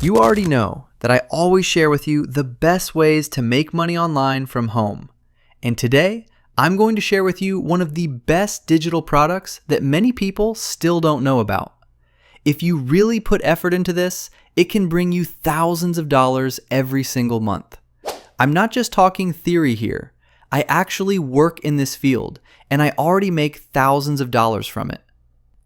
You already know that I always share with you the best ways to make money online from home. And today, I'm going to share with you one of the best digital products that many people still don't know about. If you really put effort into this, it can bring you thousands of dollars every single month. I'm not just talking theory here. I actually work in this field, and I already make thousands of dollars from it.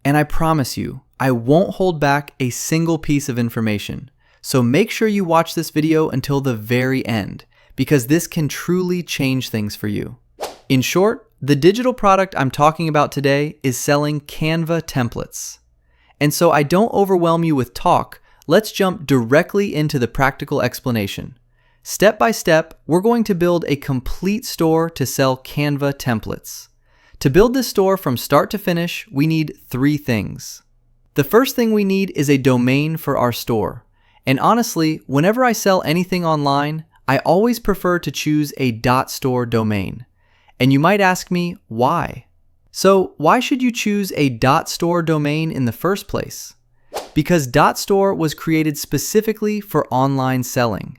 And I promise you, I won't hold back a single piece of information. So make sure you watch this video until the very end, because this can truly change things for you. In short, the digital product I'm talking about today is selling Canva templates. And so I don't overwhelm you with talk, let's jump directly into the practical explanation. Step by step, we're going to build a complete store to sell Canva templates. To build this store from start to finish, we need 3 things. The first thing we need is a domain for our store. And honestly, whenever I sell anything online, I always prefer to choose a .store domain. And you might ask me, why? So why should you choose a .store domain in the first place? Because .store was created specifically for online selling.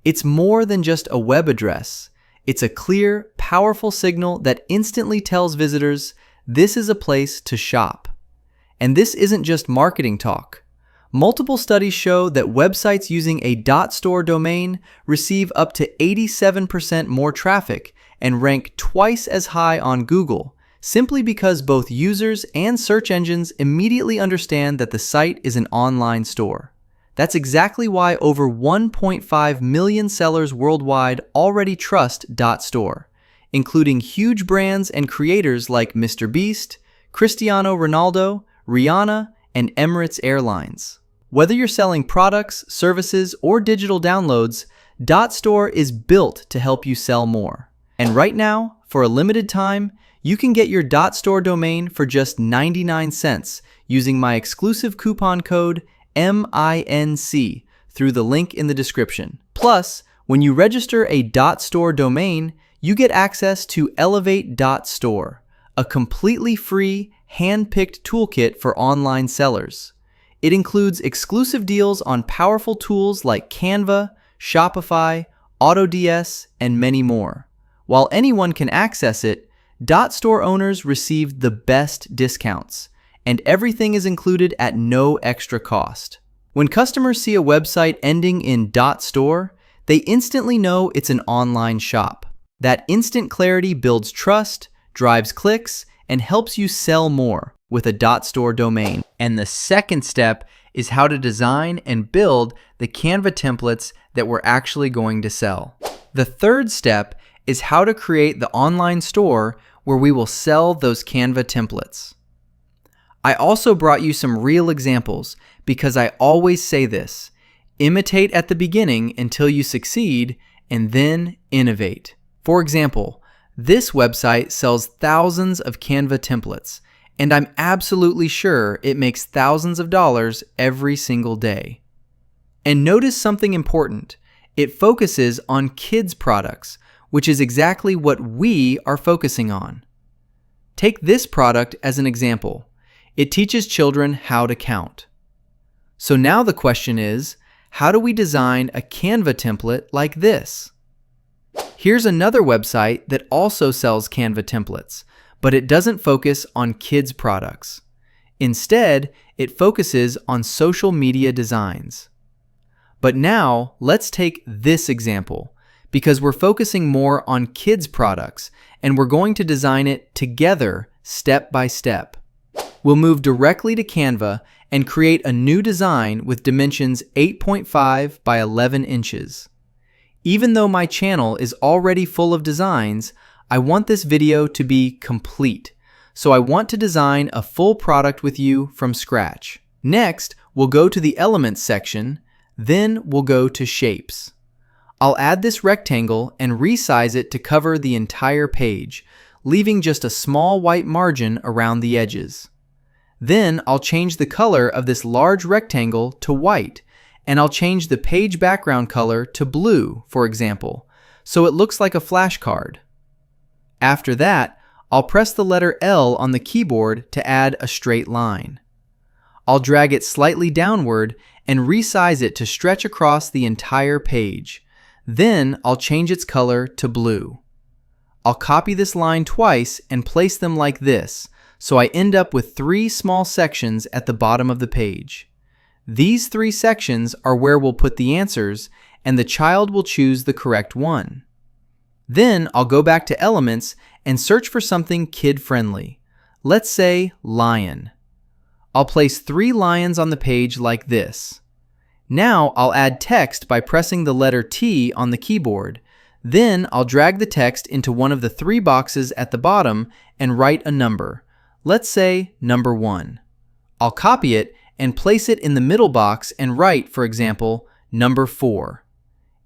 It's more than just a web address. It's a clear, powerful signal that instantly tells visitors, this is a place to shop. And this isn't just marketing talk. Multiple studies show that websites using a .store domain receive up to 87% more traffic and rank twice as high on Google, simply because both users and search engines immediately understand that the site is an online store. That's exactly why over 1.5 million sellers worldwide already trust .store, including huge brands and creators like Mr. Beast, Cristiano Ronaldo, Rihanna, and Emirates Airlines. Whether you're selling products, services, or digital downloads, .store is built to help you sell more. And right now, for a limited time, you can get your .store domain for just 99 cents using my exclusive coupon code MINC through the link in the description. Plus, when you register a .store domain, you get access to Elevate.store, a completely free, hand-picked toolkit for online sellers. It includes exclusive deals on powerful tools like Canva, Shopify, AutoDS, and many more. While anyone can access it, .store owners receive the best discounts, and everything is included at no extra cost. When customers see a website ending in .store, they instantly know it's an online shop. That instant clarity builds trust, drives clicks, and helps you sell more with a .store domain. And the second step is how to design and build the Canva templates that we're actually going to sell. The third step is how to create the online store where we will sell those Canva templates. I also brought you some real examples because I always say this: imitate at the beginning until you succeed, and then innovate. For example, this website sells thousands of Canva templates, and I'm absolutely sure it makes thousands of dollars every single day. And notice something important. It focuses on kids' products, which is exactly what we are focusing on. Take this product as an example. It teaches children how to count. So now the question is, how do we design a Canva template like this? Here's another website that also sells Canva templates, but it doesn't focus on kids' products. Instead, it focuses on social media designs. But now, let's take this example, because we're focusing more on kids' products, and we're going to design it together, step by step. We'll move directly to Canva and create a new design with dimensions 8.5 by 11 inches. Even though my channel is already full of designs, I want this video to be complete, so I want to design a full product with you from scratch. Next, we'll go to the Elements section, then we'll go to Shapes. I'll add this rectangle and resize it to cover the entire page, leaving just a small white margin around the edges. Then I'll change the color of this large rectangle to white, and I'll change the page background color to blue, for example, so it looks like a flashcard. After that, I'll press the letter L on the keyboard to add a straight line. I'll drag it slightly downward and resize it to stretch across the entire page. Then I'll change its color to blue. I'll copy this line twice and place them like this, so I end up with 3 small sections at the bottom of the page. These 3 sections are where we'll put the answers, and the child will choose the correct one. Then I'll go back to Elements and search for something kid-friendly. Let's say lion. I'll place 3 lions on the page like this. Now I'll add text by pressing the letter T on the keyboard. Then I'll drag the text into one of the 3 boxes at the bottom and write a number. Let's say number 1. I'll copy it and place it in the middle box and write, for example, number 4.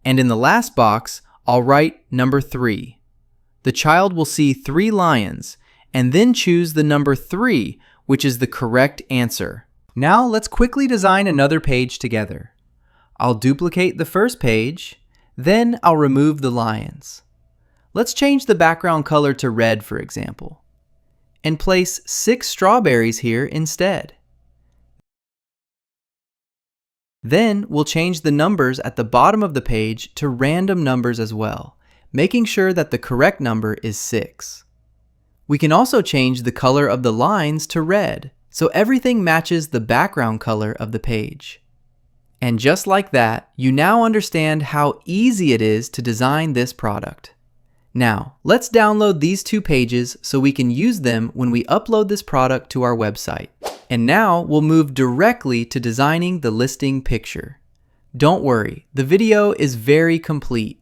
And in the last box, I'll write number 3. The child will see 3 lions and then choose the number 3, which is the correct answer. Now let's quickly design another page together. I'll duplicate the first page, then I'll remove the lions. Let's change the background color to red, for example, and place 6 strawberries here instead. Then we'll change the numbers at the bottom of the page to random numbers as well, making sure that the correct number is 6. We can also change the color of the lines to red, so everything matches the background color of the page. And just like that, you now understand how easy it is to design this product. Now, let's download these 2 pages so we can use them when we upload this product to our website. And now we'll move directly to designing the listing picture. Don't worry, the video is very complete.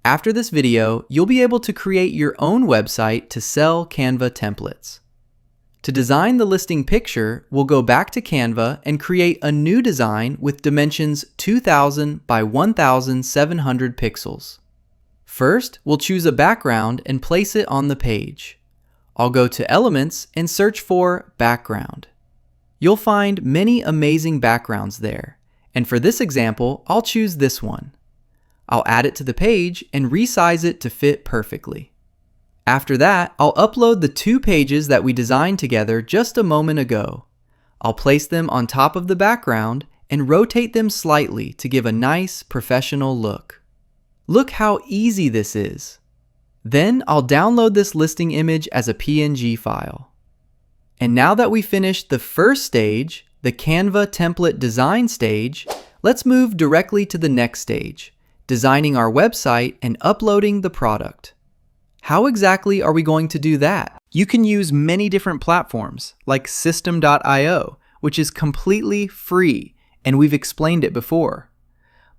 After this video, you'll be able to create your own website to sell Canva templates. To design the listing picture, we'll go back to Canva and create a new design with dimensions 2000 by 1700 pixels. First, we'll choose a background and place it on the page. I'll go to Elements and search for Background. You'll find many amazing backgrounds there, and for this example, I'll choose this one. I'll add it to the page and resize it to fit perfectly. After that, I'll upload the 2 pages that we designed together just a moment ago. I'll place them on top of the background and rotate them slightly to give a nice professional look. Look how easy this is. Then I'll download this listing image as a PNG file. And now that we finished the first stage, the Canva template design stage, let's move directly to the next stage, designing our website and uploading the product. How exactly are we going to do that? You can use many different platforms like System.io, which is completely free, and we've explained it before.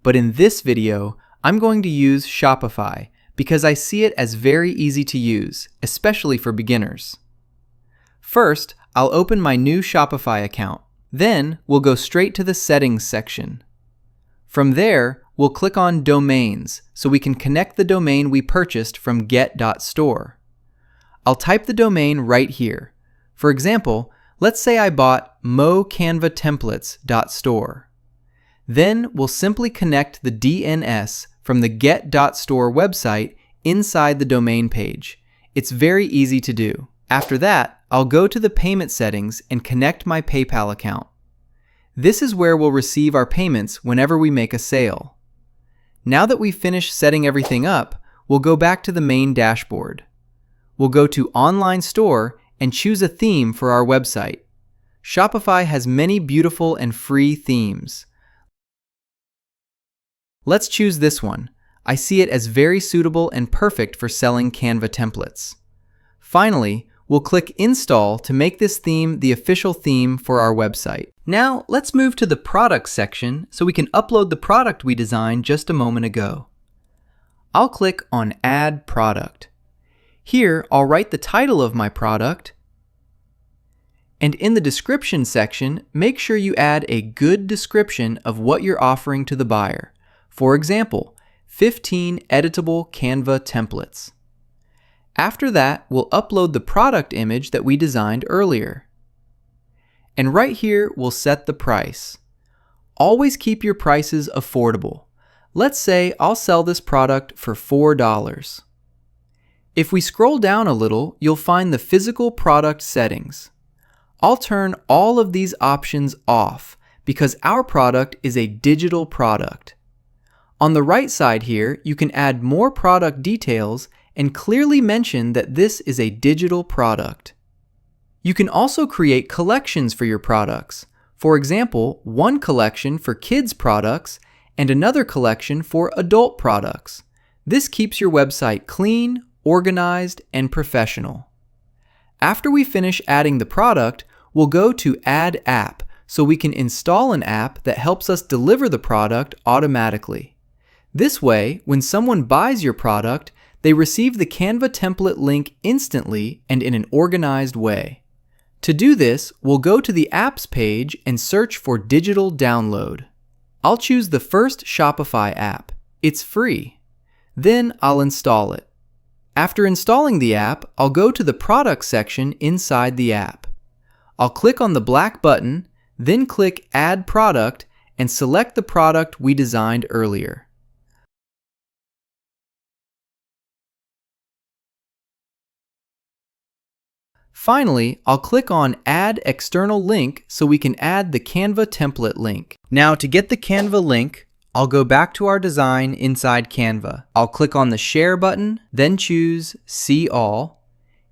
But in this video, I'm going to use Shopify because I see it as very easy to use, especially for beginners. First, I'll open my new Shopify account. Then, we'll go straight to the Settings section. From there, we'll click on Domains so we can connect the domain we purchased from get.store. I'll type the domain right here. For example, let's say I bought mocanvatemplates.store. Then we'll simply connect the DNS from the get.store website inside the domain page. It's very easy to do. After that, I'll go to the payment settings and connect my PayPal account. This is where we'll receive our payments whenever we make a sale. Now that we've finished setting everything up, we'll go back to the main dashboard. We'll go to Online Store and choose a theme for our website. Shopify has many beautiful and free themes. Let's choose this one. I see it as very suitable and perfect for selling Canva templates. Finally, we'll click Install to make this theme the official theme for our website. Now, let's move to the Products section so we can upload the product we designed just a moment ago. I'll click on Add Product. Here, I'll write the title of my product, and in the description section, make sure you add a good description of what you're offering to the buyer. For example, 15 editable Canva templates. After that, we'll upload the product image that we designed earlier. And right here, we'll set the price. Always keep your prices affordable. Let's say I'll sell this product for $4. If we scroll down a little, you'll find the physical product settings. I'll turn all of these options off because our product is a digital product. On the right side here, you can add more product details and clearly mention that this is a digital product. You can also create collections for your products. For example, one collection for kids products and another collection for adult products. This keeps your website clean, organized, and professional. After we finish adding the product, we'll go to Add App so we can install an app that helps us deliver the product automatically. This way, when someone buys your product, they receive the Canva template link instantly and in an organized way. To do this, we'll go to the Apps page and search for Digital Download. I'll choose the first Shopify app. It's free. Then I'll install it. After installing the app, I'll go to the Products section inside the app. I'll click on the black button, then click Add Product and select the product we designed earlier. Finally, I'll click on Add External Link so we can add the Canva template link. Now to get the Canva link, I'll go back to our design inside Canva. I'll click on the Share button, then choose See All,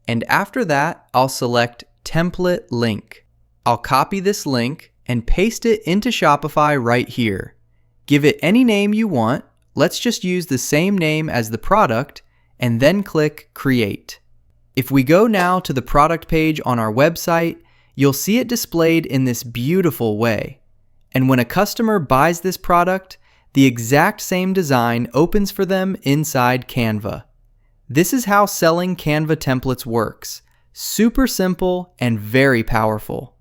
and after that, I'll select Template Link. I'll copy this link and paste it into Shopify right here. Give it any name you want. Let's just use the same name as the product, and then click Create. If we go now to the product page on our website, you'll see it displayed in this beautiful way. And when a customer buys this product, the exact same design opens for them inside Canva. This is how selling Canva templates works. Super simple and very powerful.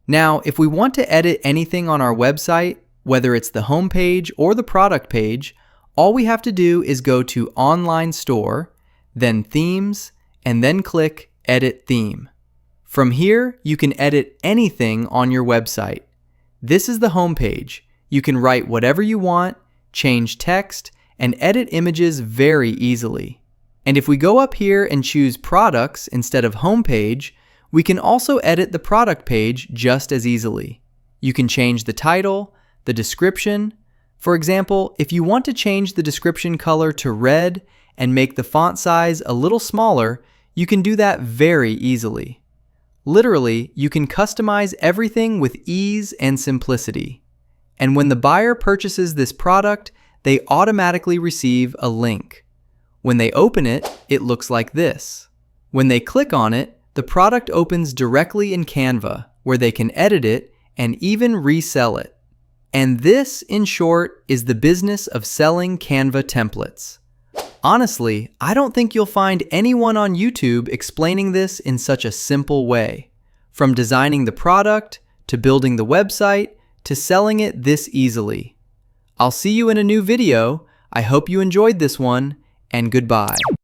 Now, if we want to edit anything on our website, whether it's the home page or the product page, all we have to do is go to Online Store, then Themes, and then click Edit Theme. From here, you can edit anything on your website. This is the home page. You can write whatever you want, change text, and edit images very easily. And if we go up here and choose Products instead of Home page, we can also edit the product page just as easily. You can change the title, the description. For example, if you want to change the description color to red and make the font size a little smaller, you can do that very easily. Literally, you can customize everything with ease and simplicity. And when the buyer purchases this product, they automatically receive a link. When they open it, it looks like this. When they click on it, the product opens directly in Canva, where they can edit it and even resell it. And this, in short, is the business of selling Canva templates. Honestly, I don't think you'll find anyone on YouTube explaining this in such a simple way. From designing the product, to building the website, to selling it this easily. I'll see you in a new video. I hope you enjoyed this one, and goodbye.